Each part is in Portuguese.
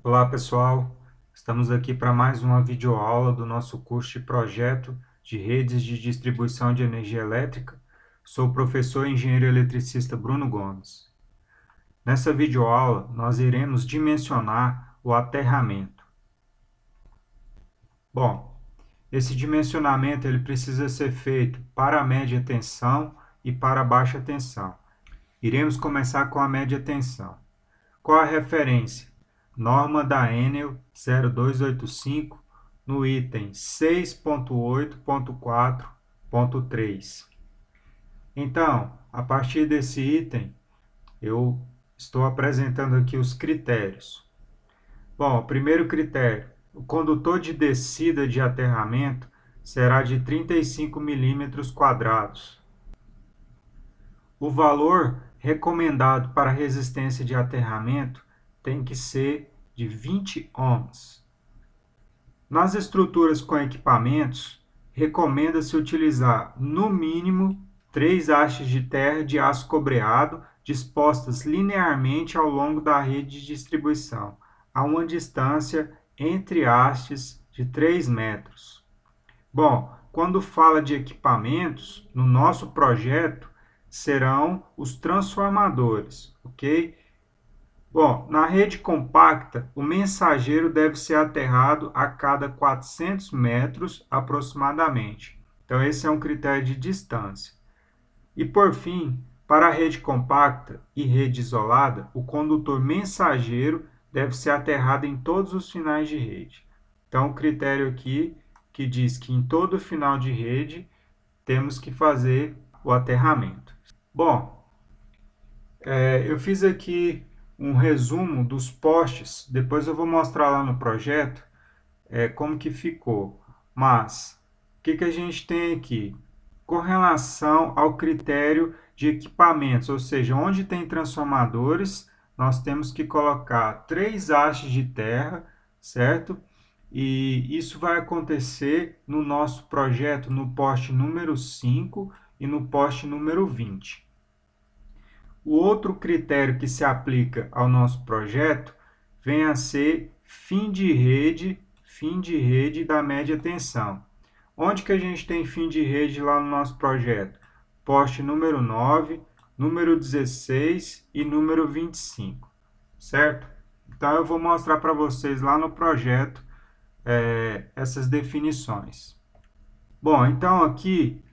Olá pessoal, estamos aqui para mais uma videoaula do nosso curso de projeto de redes de distribuição de energia elétrica. Sou o professor e engenheiro eletricista Bruno Gomes. Nessa videoaula nós iremos dimensionar o aterramento. Bom, esse dimensionamento ele precisa ser feito para a média tensão e para a baixa tensão. Iremos começar com a média tensão. Qual a referência? Norma da Enel 0285 no item 6.8.4.3. Então, a partir desse item, eu estou apresentando aqui os critérios. Bom, primeiro critério, o condutor de descida de aterramento será de 35 milímetros quadrados. O valor recomendado para resistência de aterramento tem que ser de 20 ohms. Nas estruturas com equipamentos, recomenda-se utilizar, no mínimo, 3 hastes de terra de aço cobreado dispostas linearmente ao longo da rede de distribuição, a uma distância entre hastes de 3 metros. Bom, quando fala de equipamentos, no nosso projeto, serão os transformadores, ok? Bom, na rede compacta, o mensageiro deve ser aterrado a cada 400 metros aproximadamente. Então, esse é um critério de distância. E, por fim, para a rede compacta e rede isolada, o condutor mensageiro deve ser aterrado em todos os finais de rede. Então, o critério aqui que diz que em todo final de rede temos que fazer o aterramento. Bom, eu fiz aqui um resumo dos postes, depois eu vou mostrar lá no projeto como que ficou. Mas, o que a gente tem aqui? Com relação ao critério de equipamentos, ou seja, onde tem transformadores, nós temos que colocar 3 hastes de terra, certo? E isso vai acontecer no nosso projeto no poste número 5 e no poste número 20. O outro critério que se aplica ao nosso projeto vem a ser fim de rede da média tensão. Onde que a gente tem fim de rede lá no nosso projeto? Poste número 9, número 16 e número 25, certo? Então eu vou mostrar para vocês lá no projeto essas definições. Bom, então aqui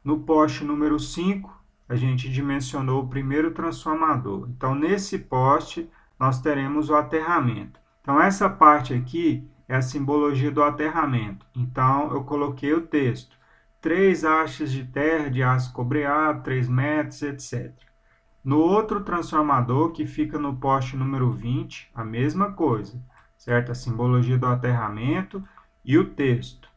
no poste número 5, a gente dimensionou o primeiro transformador. Então, nesse poste, nós teremos o aterramento. Então, essa parte aqui é a simbologia do aterramento. Então, eu coloquei o texto. 3 hastes de terra de aço cobreado, 3 metros, etc. No outro transformador, que fica no poste número 20, a mesma coisa, certo? A simbologia do aterramento e o texto,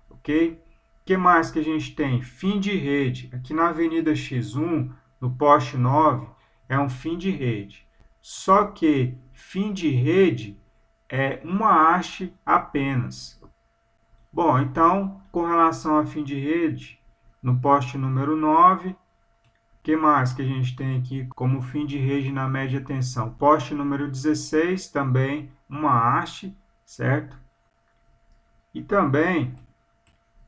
ok? O que mais que a gente tem? Fim de rede. Aqui na Avenida X1, no poste 9, é um fim de rede. Só que fim de rede é uma haste apenas. Bom, então, com relação a fim de rede, no poste número 9, o que mais que a gente tem aqui como fim de rede na média tensão? Poste número 16, também uma haste, certo? E também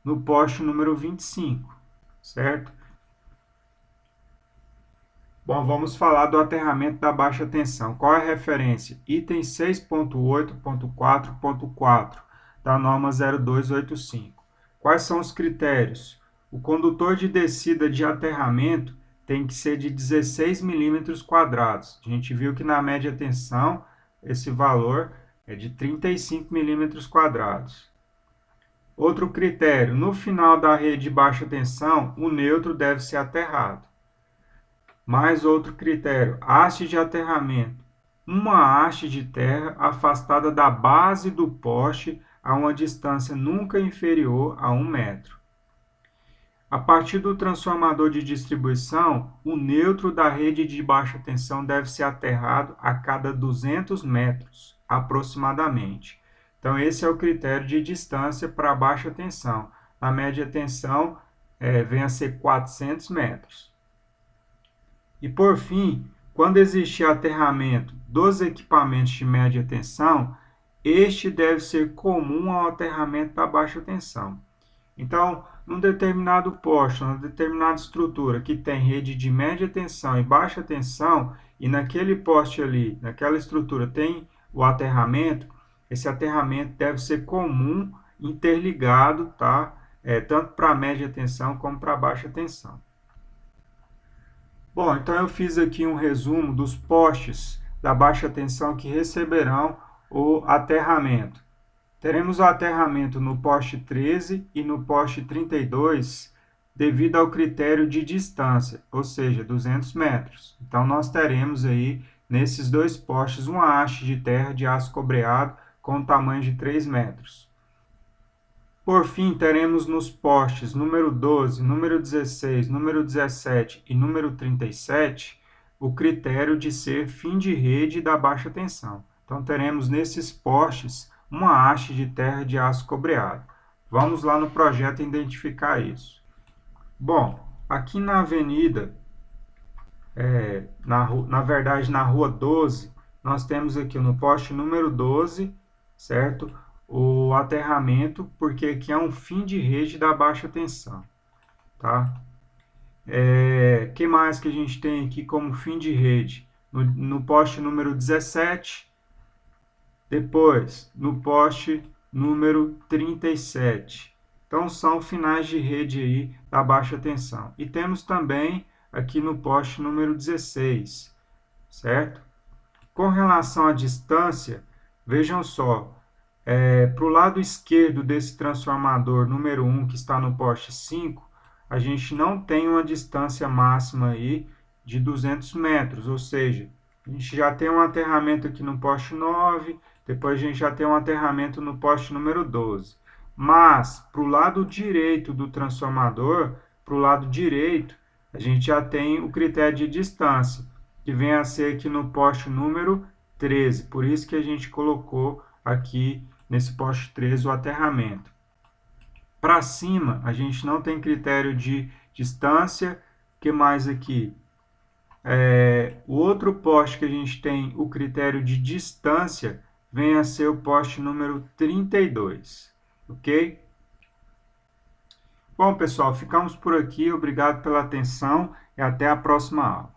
no poste número 25, certo? Bom, vamos falar do aterramento da baixa tensão. Qual é a referência? Item 6.8.4.4 da norma 0285. Quais são os critérios? O condutor de descida de aterramento tem que ser de 16 milímetros quadrados. A gente viu que na média tensão esse valor é de 35 milímetros quadrados. Outro critério, no final da rede de baixa tensão, o neutro deve ser aterrado. Mais outro critério, haste de aterramento. Uma haste de terra afastada da base do poste a uma distância nunca inferior a 1 metro. A partir do transformador de distribuição, o neutro da rede de baixa tensão deve ser aterrado a cada 200 metros, aproximadamente. Então, esse é o critério de distância para baixa tensão. Na média tensão, vem a ser 400 metros. E, por fim, quando existir aterramento dos equipamentos de média tensão, este deve ser comum ao aterramento da baixa tensão. Então, num determinado poste, numa determinada estrutura que tem rede de média tensão e baixa tensão, e naquele poste ali, naquela estrutura tem o aterramento, esse aterramento deve ser comum, interligado, tá? Tanto para a média tensão como para a baixa tensão. Bom, então eu fiz aqui um resumo dos postes da baixa tensão que receberão o aterramento. Teremos o aterramento no poste 13 e no poste 32, devido ao critério de distância, ou seja, 200 metros. Então, nós teremos aí, nesses dois postes, uma haste de terra de aço cobreado com tamanho de 3 metros. Por fim, teremos nos postes número 12, número 16, número 17 e número 37, o critério de ser fim de rede da baixa tensão. Então, teremos nesses postes uma haste de terra de aço cobreado. Vamos lá no projeto identificar isso. Bom, aqui na avenida, na verdade na rua 12, nós temos aqui no poste número 12, certo? O aterramento, porque aqui é um fim de rede da baixa tensão, tá? Que mais que a gente tem aqui como fim de rede? No poste número 17, depois no poste número 37. Então, são finais de rede aí da baixa tensão. E temos também aqui no poste número 16, certo? Com relação à distância, vejam só, para o lado esquerdo desse transformador número 1, que está no poste 5, a gente não tem uma distância máxima aí de 200 metros, ou seja, a gente já tem um aterramento aqui no poste 9, depois a gente já tem um aterramento no poste número 12. Mas, para o lado direito do transformador, para o lado direito, a gente já tem o critério de distância, que vem a ser aqui no poste número 13. Por isso que a gente colocou aqui nesse poste 13 o aterramento. Para cima, a gente não tem critério de distância. O que mais aqui? O outro poste que a gente tem o critério de distância vem a ser o poste número 32, ok? Bom, pessoal, ficamos por aqui. Obrigado pela atenção e até a próxima aula.